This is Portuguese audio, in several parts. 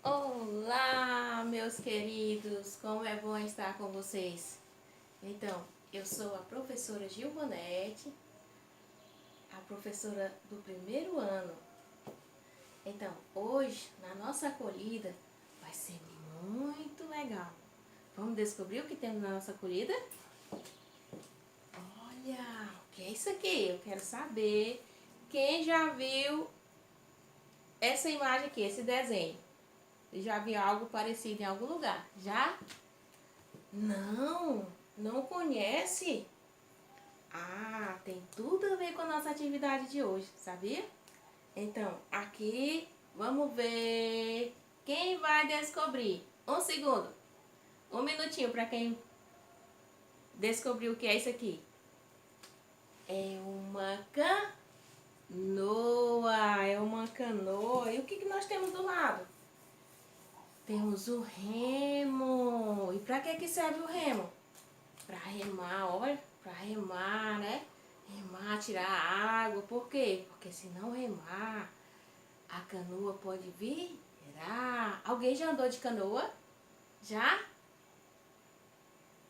Olá, meus queridos, como é bom estar com vocês. Então, eu sou a professora Gilvanete, a professora do primeiro ano. Então, hoje, na nossa acolhida, vai ser muito legal. Vamos descobrir o que temos na nossa acolhida? Olha, o que é isso aqui? Eu quero saber quem já viu essa imagem aqui, esse desenho. Já viu algo parecido em algum lugar? Já? Não, não conhece? Ah, tem tudo a ver com a nossa atividade de hoje, sabia? Então, aqui, vamos ver quem vai descobrir. Um segundo, um minutinho para quem descobriu o que é isso aqui. É uma canoa, é uma canoa. E o que nós temos do lado? Temos o remo. E para que serve o remo? Para remar, olha, para remar, né? Remar, tirar a água. Por quê? Porque se não remar, a canoa pode virar. Alguém já andou de canoa? Já?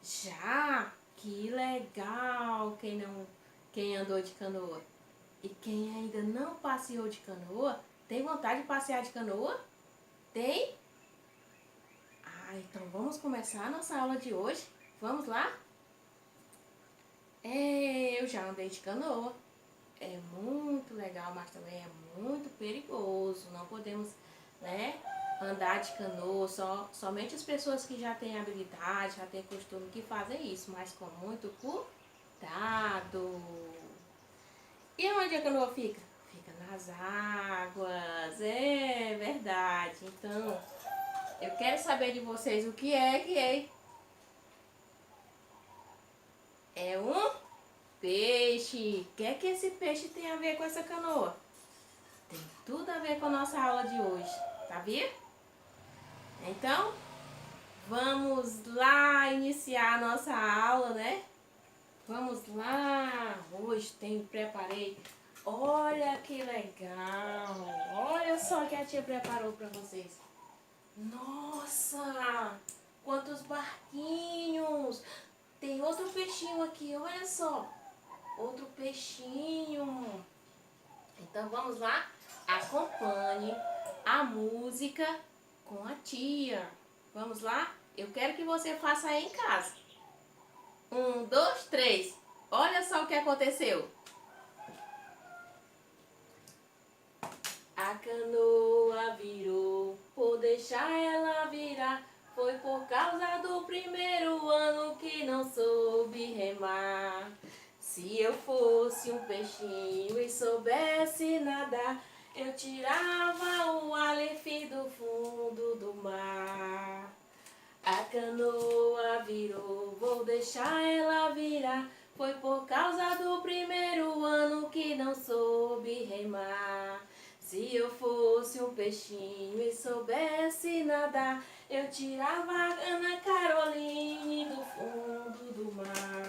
Já? Que legal! Quem andou de canoa? E quem ainda não passeou de canoa, tem vontade de passear de canoa? Tem? Ah, então vamos começar a nossa aula de hoje. Vamos lá? Eu já andei de canoa. É muito legal, mas também é muito perigoso. Não podemos, né, andar de canoa. Somente as pessoas que já têm habilidade, já têm costume que fazem isso, mas com muito cuidado. E onde a canoa fica? Fica nas águas. É verdade. Então, eu quero saber de vocês o que é. É um peixe. O que esse peixe tem a ver com essa canoa? Tem tudo a ver com a nossa aula de hoje, tá vendo? Então, vamos lá iniciar a nossa aula, né? Vamos lá! Hoje preparei. Olha que legal! Olha só o que a tia preparou para vocês. Nossa! Quantos barquinhos! Tem outro peixinho aqui, olha só! Outro peixinho! Então vamos lá? Acompanhe a música com a tia. Vamos lá? Eu quero que você faça aí em casa. 1, 2, 3. Olha só o que aconteceu. A canoa virou, por deixar ela virar. Foi por causa do primeiro ano que não soube remar. Se eu fosse um peixinho e soubesse nadar, eu tirava o Aleph do fundo do mar. A canoa virou, vou deixar ela virar. Foi por causa do primeiro ano que não soube remar. Se eu fosse um peixinho e soubesse nadar, eu tirava a Ana Caroline do fundo do mar.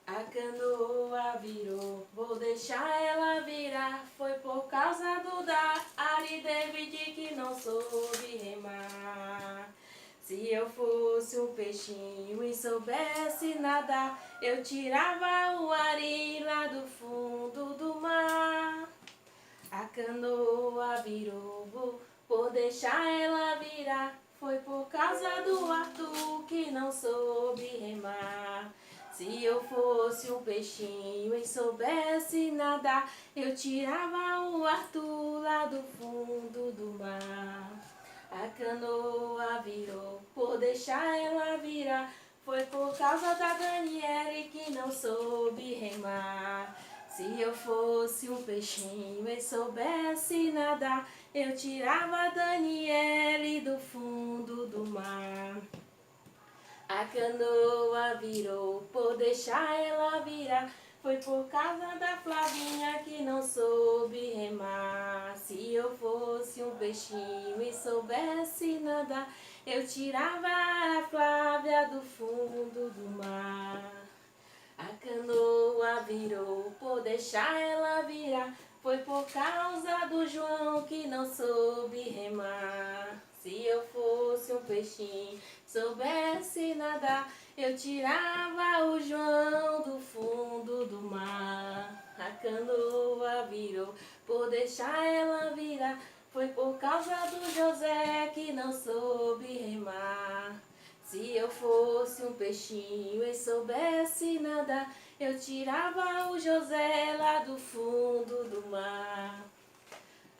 A canoa virou, vou deixar ela virar. Foi por causa do Ari David que não soube remar. Se eu fosse um peixinho e soubesse nadar, eu tirava o Ari lá do fundo do mar. A canoa virou, por deixar ela virar. Foi por causa do Arthur que não soube remar. Se eu fosse um peixinho e soubesse nadar, eu tirava o Arthur lá do fundo do mar. A canoa virou, por deixar ela virar. Foi por causa da Daniele que não soube remar. Se eu fosse um peixinho e soubesse nadar, eu tirava a Daniele do fundo do mar. A canoa virou, por deixar ela virar. Foi por causa da Flavinha que não soube remar. Se eu fosse um peixinho e soubesse nadar, eu tirava a Flávia do fundo do mar. A canoa virou, por deixar ela virar. Foi por causa do João que não soube remar. Se eu fosse um peixinho, soubesse nadar, eu tirava o João do fundo do mar. A canoa virou por deixar ela virar. Foi por causa do José que não soube remar. Se eu fosse um peixinho e soubesse nadar, eu tirava o José lá do fundo do mar.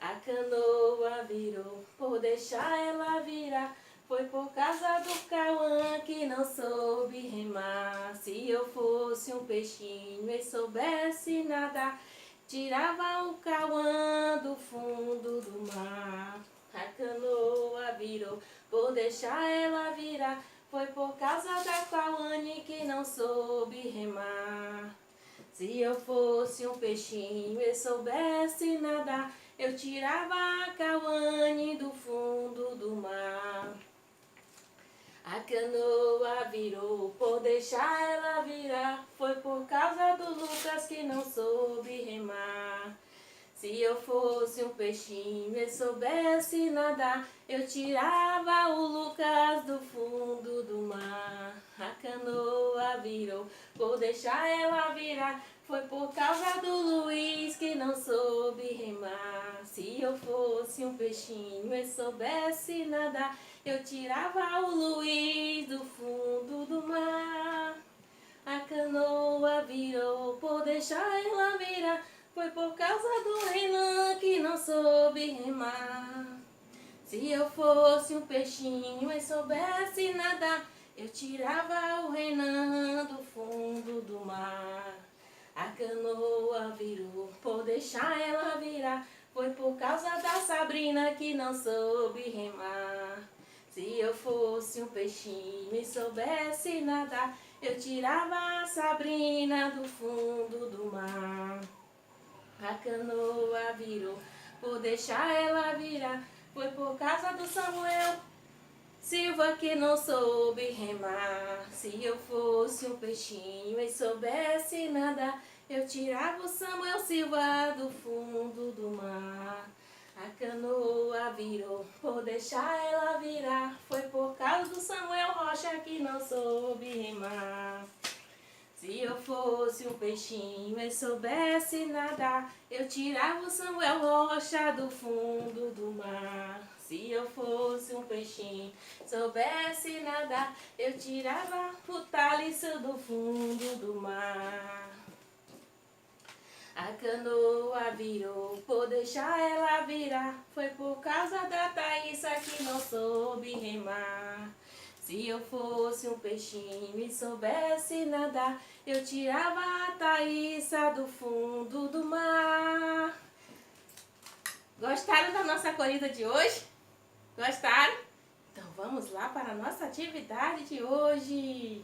A canoa virou por deixar ela virar. Foi por causa do Cauã que não soube remar. Se eu fosse um peixinho e soubesse nadar, tirava o Cauã do fundo do mar. A canoa virou por deixar ela virar. Foi por causa da Cauane que não soube remar. Se eu fosse um peixinho e soubesse nadar, eu tirava a Cauane do fundo do mar. A canoa virou por deixar ela virar. Foi por causa do Lucas que não soube remar. Se eu fosse um peixinho e soubesse nadar, eu tirava o Lucas do fundo do mar. A canoa virou por deixar ela virar. Foi por causa do Luiz que não soube remar. Se eu fosse um peixinho e soubesse nadar, eu tirava o Luiz do fundo do mar. A canoa virou por deixar ela virar. Foi por causa do Renan que não soube remar. Se eu fosse um peixinho e soubesse nadar, eu tirava o Renan do fundo do mar. A canoa virou por deixar ela virar. Foi por causa da Sabrina que não soube remar. Se eu fosse um peixinho e soubesse nadar, eu tirava a Sabrina do fundo do mar. A canoa virou por deixar ela virar. Foi por causa do Samuel Silva que não soube remar. Se eu fosse um peixinho e soubesse nadar, eu tirava o Samuel Silva do fundo do mar. A canoa virou por deixar ela virar. Foi por causa do Samuel Rocha que não soube remar. Se eu fosse um peixinho e soubesse nadar, eu tirava o Samuel Rocha do fundo do mar. Se eu fosse um peixinho, soubesse nadar, eu tirava o Thaleson do fundo do mar. A canoa virou por deixar ela virar. Foi por causa da Thaísa que não soube remar. Se eu fosse um peixinho e soubesse nadar, eu tirava a Thaísa do fundo do mar. Gostaram da nossa corrida de hoje? Gostaram? Então vamos lá para a nossa atividade de hoje.